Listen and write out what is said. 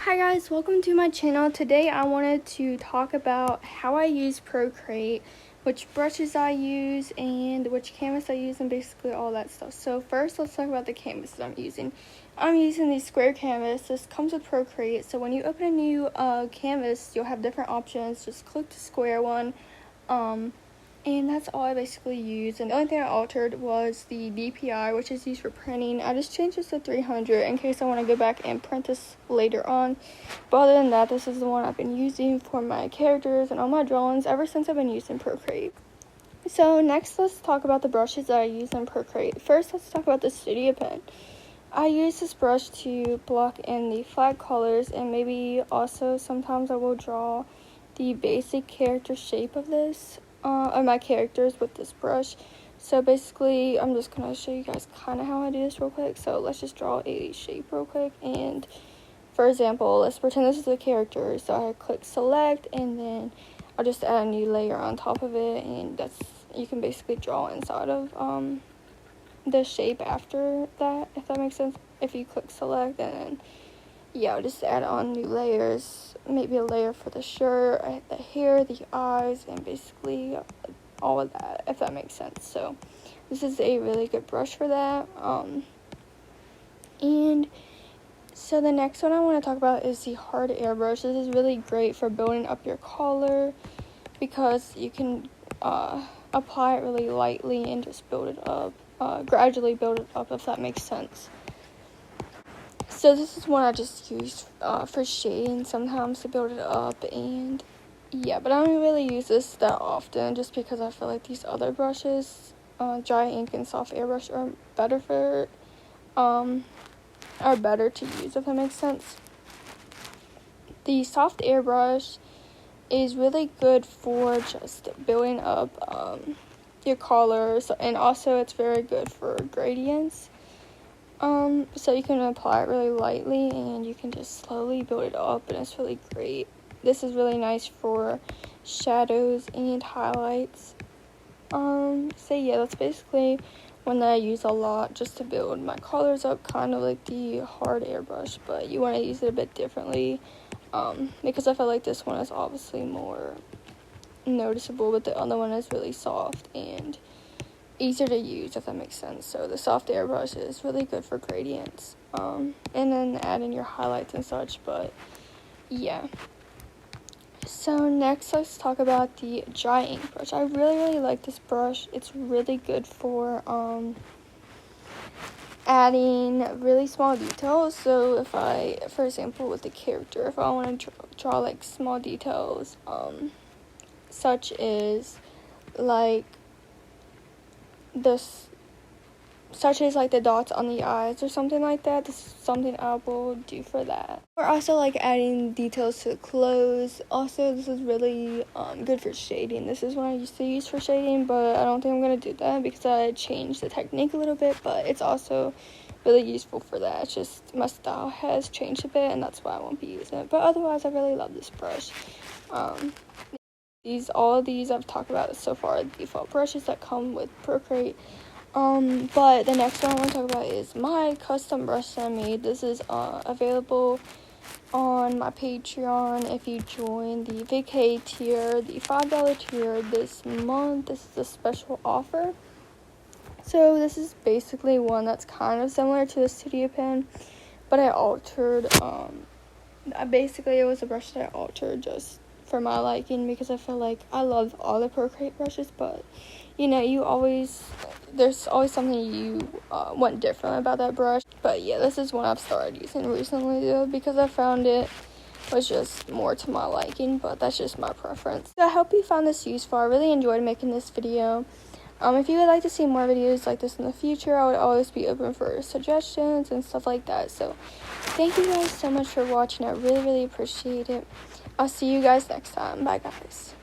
Hi guys, welcome to my channel. Today I wanted to talk about how I use Procreate, which brushes I use, and which canvas I use, and basically all that stuff. So first, let's talk about the canvases I'm using. I'm using the square canvas. This comes with Procreate, so when you open a new canvas, you'll have different options. Just click the square one, and that's all I basically use. And the only thing I altered was the DPI, which is used for printing. I just changed this to 300 in case I want to go back and print this later on. But other than that, this is the one I've been using for my characters and all my drawings ever since I've been using Procreate. So next, let's talk about the brushes that I use in Procreate. First, let's talk about the Studio Pen. I use this brush to block in the flat colors, and maybe also sometimes I will draw the basic character shape of this. Of my characters with this brush. So basically, I'm just gonna show you guys kind of how I do this real quick. So let's just draw a shape real quick, and for example, let's pretend this is a character. So I click select, and then I'll just add a new layer on top of it, and you can basically draw inside of the shape after that, if that makes sense. If you click select, and then yeah, I'll just add on new layers, maybe a layer for the shirt, the hair, the eyes, and basically all of that, if that makes sense. So this is a really good brush for that. And so the next one I want to talk about is the hard airbrush. This is really great for building up your color because you can apply it really lightly and just build it up, gradually build it up, if that makes sense. So this is one I just use for shading sometimes to build it up, and yeah, but I don't really use this that often just because I feel like these other brushes, dry ink and soft airbrush, are better to use, if that makes sense. The soft airbrush is really good for just building up your colors, and also it's very good for gradients. So you can apply it really lightly, and you can just slowly build it up, and it's really great. This is really nice for shadows and highlights. So yeah, that's basically one that I use a lot just to build my colors up, kind of like the hard airbrush, but you want to use it a bit differently, because I feel like this one is obviously more noticeable, but the other one is really soft and easier to use, if that makes sense. So the soft airbrush is really good for gradients, and then add in your highlights and such. But yeah, so next let's talk about the dry ink brush. I really like this brush. It's really good for adding really small details. So if I, for example, with the character, if I want to draw like small details, such as like the dots on the eyes or something like that, this is something I will do for that. Or also like adding details to clothes. Also, this is really good for shading. This is what I used to use for shading, but I don't think I'm going to do that because I changed the technique a little bit, but it's also really useful for that. It's just my style has changed a bit, and that's why I won't be using it. But otherwise, I really love this brush. All of these I've talked about so far are default brushes that come with Procreate. But the next one I want to talk about is my custom brush that I made. This is available on my Patreon if you join the VK tier, the $5 tier this month. This is a special offer. So this is basically one that's kind of similar to the Studio Pen, but I altered, basically it was a brush that I altered just for my liking, because I feel like I love all the Procreate brushes, but you know, there's always something you want different about that brush. But yeah, this is one I've started using recently though, because I found it was just more to my liking, but that's just my preference. So I hope you found this useful. I really enjoyed making this video. If you would like to see more videos like this in the future, I would always be open for suggestions and stuff like that. So thank you guys so much for watching. I really appreciate it. I'll see you guys next time. Bye guys.